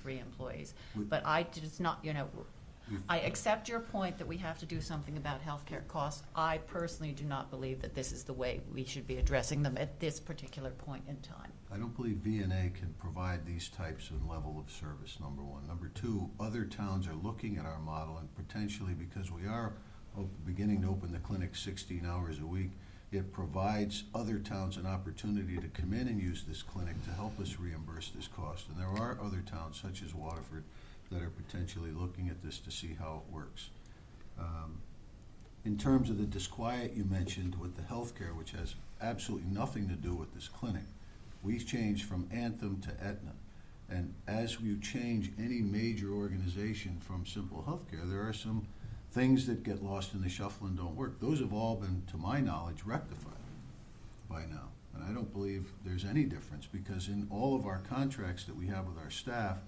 3 employees. But I just not, I accept your point that we have to do something about healthcare costs. I personally do not believe that this is the way we should be addressing them at this particular point in time. I don't believe VNA can provide these types of level of service, number one. Number two, other towns are looking at our model, and potentially, because we are beginning to open the clinic 16 hours a week, it provides other towns an opportunity to come in and use this clinic to help us reimburse this cost. And there are other towns, such as Waterford, that are potentially looking at this to see how it works. In terms of the disquiet you mentioned with the healthcare, which has absolutely nothing to do with this clinic, we changed from Anthem to Aetna. And as you change any major organization from simple healthcare, there are some things that get lost in the shuffle and don't work. Those have all been, to my knowledge, rectified by now. And I don't believe there's any difference, because in all of our contracts that we have with our staff,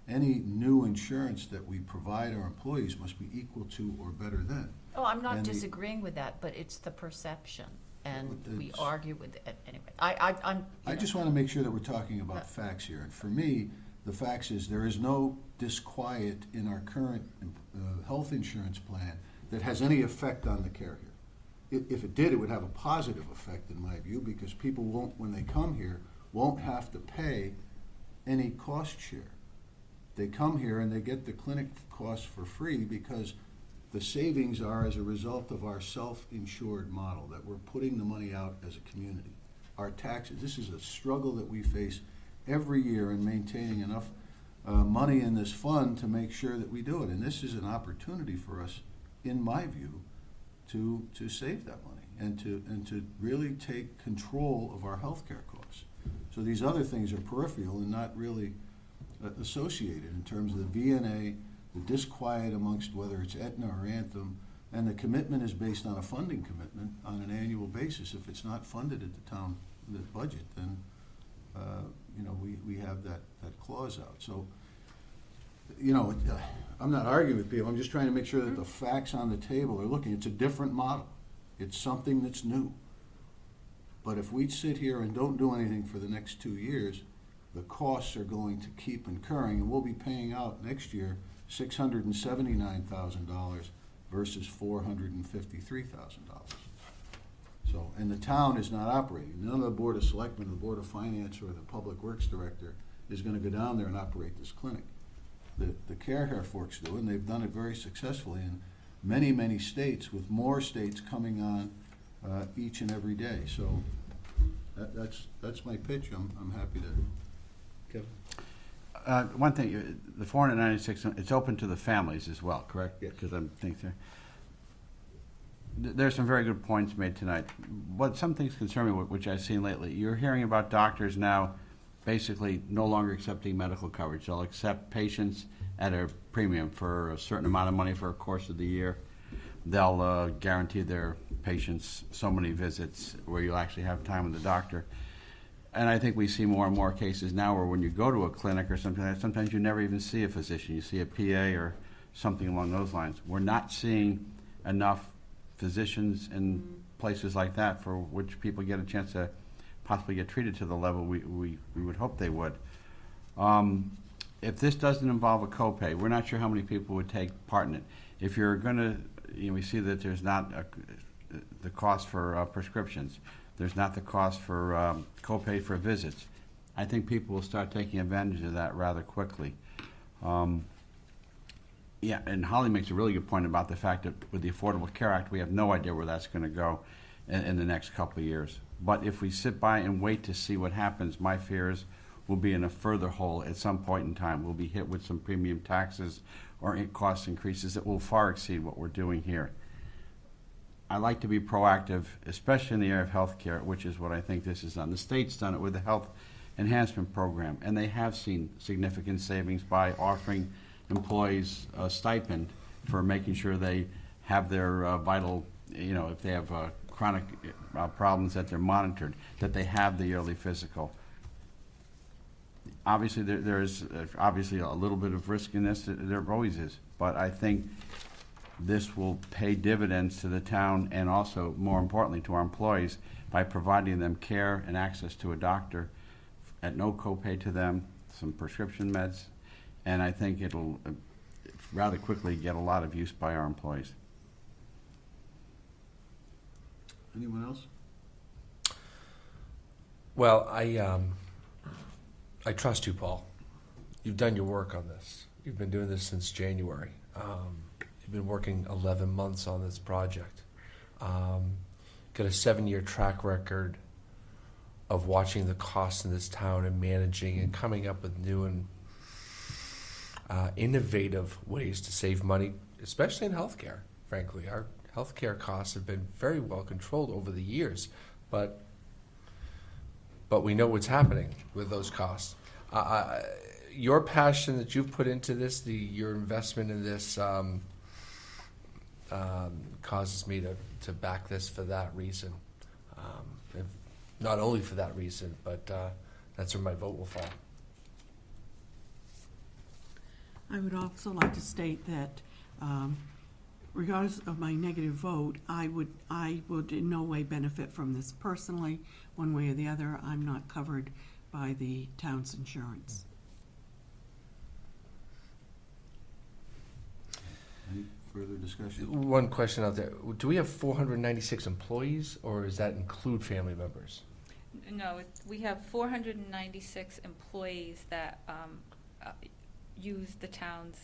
any new insurance that we provide our employees must be equal to or better than. Oh, I'm not And disagreeing with that, but it's the perception, and we It's- argue with it anyway. I'm. I just want to make sure that we're talking about facts here. And for me, the facts is there is no disquiet in our current health insurance plan that has any effect on the care here. If it did, it would have a positive effect in my view, because people won't, when they come here, won't have to pay any cost share. They come here and they get the clinic costs for free, because the savings are as a result of our self-insured model, that we're putting the money out as a community. Our taxes, this is a struggle that we face every year in maintaining enough money in this fund to make sure that we do it. And this is an opportunity for us, in my view, to save that money and to really take control of our healthcare costs. So these other things are peripheral and not really associated in terms of the VNA, the disquiet amongst whether it's Aetna or Anthem, and the commitment is based on a funding commitment on an annual basis. If it's not funded at the town budget, then we have that clause out. So, I'm not arguing with people. I'm just trying to make sure that the facts on the table are looking. It's a different model. It's something that's new. But if we sit here and don't do anything for the next 2 years, the costs are going to keep incurring, and we'll be paying out next year $679,000 versus $453,000. So, and the town is not operating. None of the Board of Selectmen, the Board of Finance, or the Public Works Director is going to go down there and operate this clinic. The care folks do, and they've done it very successfully in many, many states, with more states coming on each and every day. So that's my pitch. I'm happy to. Kevin? One thing, the 496, it's open to the families as well, correct? Yes. Because I'm thinking there's some very good points made tonight. But some things concern me, which I've seen lately. You're hearing about doctors now basically no longer accepting medical coverage. They'll accept patients at a premium for a certain amount of money for a course of the year. They'll guarantee their patients so many visits where you'll actually have time with the doctor. And I think we see more and more cases now where when you go to a clinic or something like that, sometimes you never even see a physician. You see a PA or something along those lines. We're not seeing enough physicians in places like that for which people get a chance to possibly get treated to the level we would hope they would. If this doesn't involve a copay, we're not sure how many people would take part in it. If you're going to, we see that there's not the cost for prescriptions. There's not the cost for copay for visits. I think people will start taking advantage of that rather quickly. Yeah, and Holly makes a really good point about the fact that with the Affordable Care Act, we have no idea where that's going to go in the next couple of years. But if we sit by and wait to see what happens, my fears will be in a further hole at some point in time. We'll be hit with some premium taxes or cost increases that will far exceed what we're doing here. I like to be proactive, especially in the area of healthcare, which is what I think this is done. The state's done it with the Health Enhancement Program, and they have seen significant savings by offering employees a stipend for making sure they have their vital, if they have chronic problems, that they're monitored, that they have the yearly physical. Obviously, there's obviously a little bit of risk in this. There always is. But I think this will pay dividends to the town and also, more importantly, to our employees by providing them care and access to a doctor at no copay to them, some prescription meds, and I think it'll rather quickly get a lot of use by our employees. Anyone else? Well, I trust you, Paul. You've done your work on this. You've been doing this since January. You've been working 11 months on this project. Got a 7-year track record of watching the costs in this town and managing and coming up with new and innovative ways to save money, especially in healthcare. Frankly, our healthcare costs have been very well controlled over the years, but we know what's happening with those costs. Your passion that you've put into this, your investment in this, causes me to back this for that reason. If not only for that reason, but that's where my vote will fall. I would also like to state that regardless of my negative vote, I would in no way benefit from this personally, one way or the other. I'm not covered by the town's insurance. Any further discussion? One question out there. Do we have 496 employees, or does that include family members? No, we have 496 employees that use the town's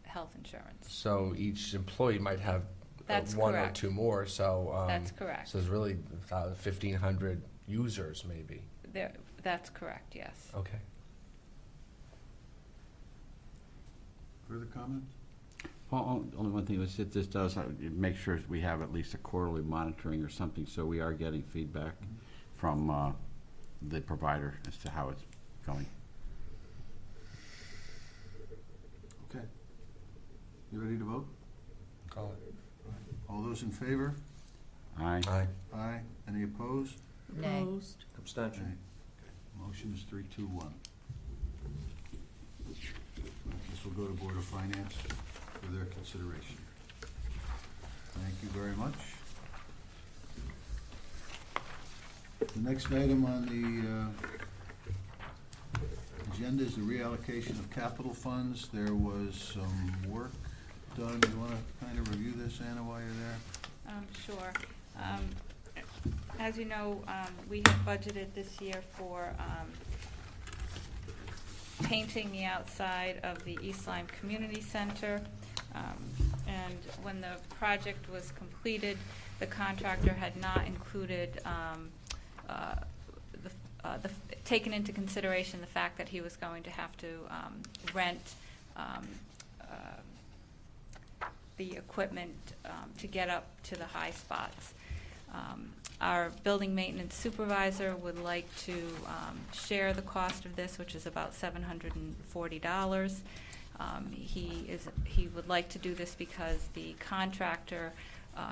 health insurance. So each employee might have That's one correct. or two more. So That's correct. So there's really 1,500 users, maybe. That's correct, yes. Okay. Further comments? Well, only one thing was that this does make sure we have at least a quarterly monitoring or something, so we are getting feedback from the provider as to how it's going. Okay. You ready to vote? Call it. All those in favor? Aye. Aye. Aye. Any opposed? Nay. Opposed? Abstention. Okay. Motion is 3-2-1. This will go to Board of Finance for their consideration. Thank you very much. The next item on the agenda is the reallocation of capital funds. There was some work done. You want to kind of review this, Anna, while you're there? Sure. As you know, we have budgeted this year for painting the outside of the East Lyme Community Center. And when the project was completed, the contractor had not included taken into consideration the fact that he was going to have to rent the equipment to get up to the high spots. Our building maintenance supervisor would like to share the cost of this, which is about $740. He would like to do this because the contractor,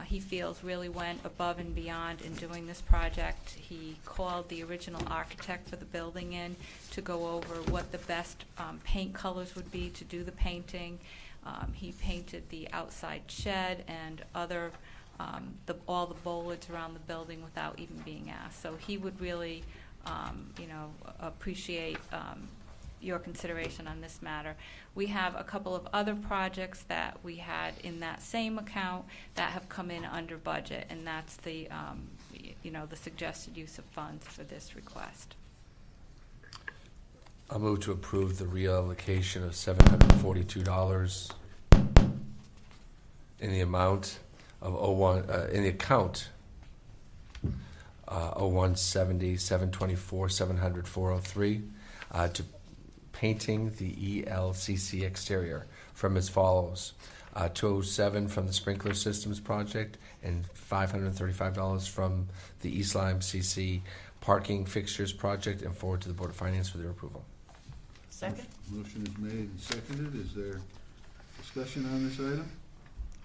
he feels, really went above and beyond in doing this project. He called the original architect for the building in to go over what the best paint colors would be to do the painting. He painted the outside shed and other all the bollards around the building without even being asked. So he would really, appreciate your consideration on this matter. We have a couple of other projects that we had in that same account that have come in under budget, and that's the, the suggested use of funds for this request. I'll move to approve the reallocation of $742 in the amount of in the account 0170 724 700 403 to painting the ELCC exterior from as follows: 207 from the sprinkler systems project and $535 from the East Lyme CC parking fixtures project, and forward to the Board of Finance for their approval. Second? Motion is made and seconded. Is there discussion on this item?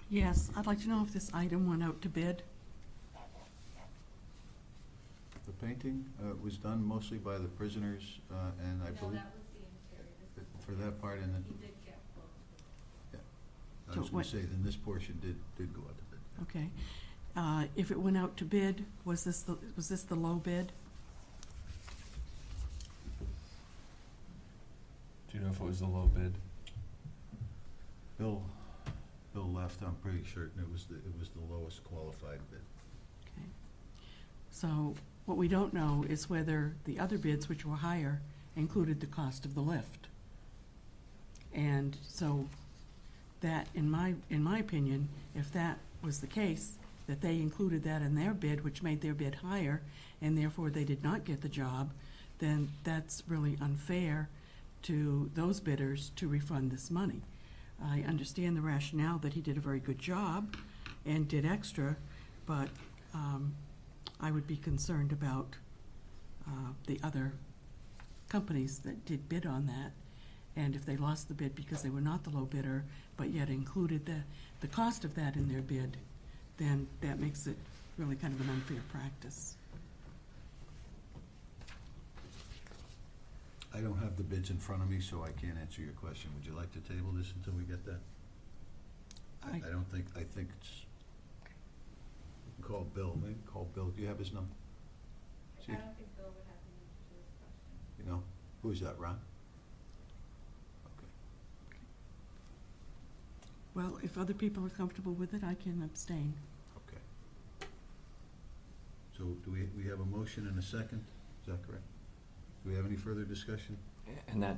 Yes, I'd like to know if this item went out to bid. The painting was done mostly by the prisoners, and I believe that was the interior. for that part, and then He did get both. I was So going what- to say, then this portion did go out to bid. Okay. If it went out to bid, was this the low bid? Do you know if it was the low bid? Bill left, I'm pretty certain it was the lowest qualified bid. Okay. So what we don't know is whether the other bids, which were higher, included the cost of the lift. And so that, in my opinion, if that was the case, that they included that in their bid, which made their bid higher, and therefore they did not get the job, then that's really unfair to those bidders to refund this money. I understand the rationale that he did a very good job and did extra, but I would be concerned about the other companies that did bid on that. And if they lost the bid because they were not the low bidder, but yet included the cost of that in their bid, then that makes it really kind of an unfair practice. I don't have the bids in front of me, so I can't answer your question. Would you like to table this until we get that? I think it's, call Bill, maybe call Bill. Do you have his number? See if- think Bill would have the answer to this question. You know, who is that, Ron? Okay. Well, if other people are comfortable with it, I can abstain. Okay. So do we have a motion and a second? Is that correct? Do we have any further discussion? And that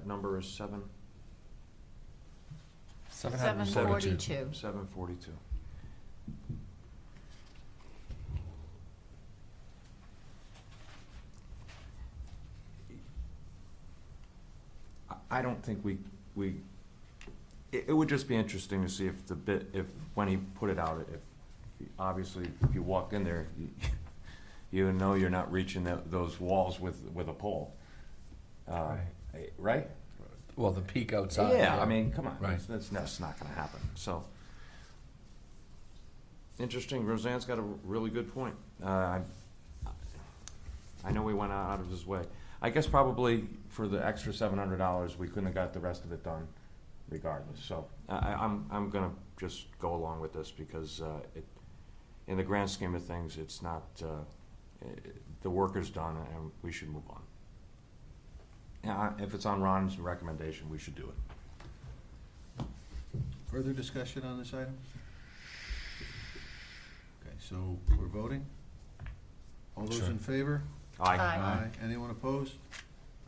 number is 742. 742. I don't think it would just be interesting to see if when he put it out, obviously, if you walk in there, you know you're not reaching those walls with a pole. Right? Well, the peak outside. Yeah, I mean, come on, Right. that's not gonna happen, so. Interesting, Roseanne's got a really good point. I know we went out of his way. I guess probably for the extra $700, we couldn't have got the rest of it done regardless, so I'm gonna just go along with this because in the grand scheme of things, it's not, the work is done and we should move on. If it's on Ron's recommendation, we should do it. Further discussion on this item? Okay, so we're voting? All those Sure. in favor? Aye. Anyone opposed?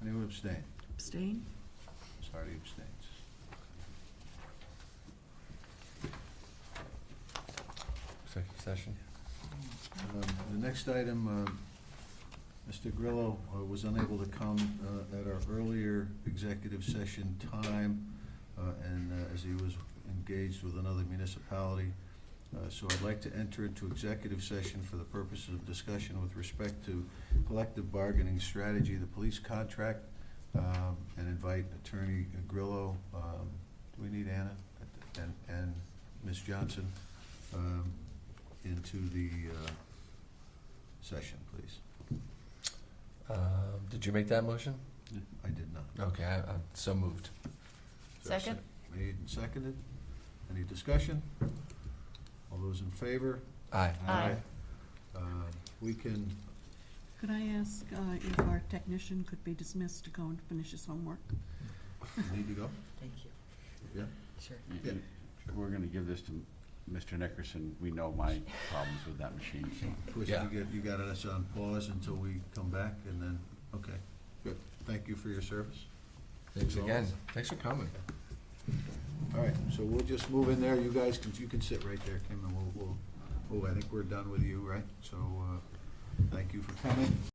Anyone abstain? Abstain? Sardi abstains. Executive session. The next item, Mr. Grillo was unable to come at our earlier executive session time, and as he was engaged with another municipality. So I'd like to enter into executive session for the purposes of discussion with respect to collective bargaining strategy, the police contract, and invite Attorney Grillo, do we need Anna? And Ms. Johnson into the session, please. Did you make that motion? I did not. Okay, I'm so moved. Is there a Second? Made and seconded. Any discussion? All those in favor? Aye. Aye. We can, Could I ask if our technician could be dismissed to go and finish his homework? need to go? Thank you. Yeah? Sure. Yeah. We're gonna give this to Mr. Nickerson. We know my problems with that machine, so. Of course, Yeah. you got us on pause until we come back, and then, okay, good. Thank you for your service. Thanks As again. always. Thanks for coming. All right, so we'll just move in there. You guys you can sit right there, Kim, and I think we're done with you, right? So, thank you for coming.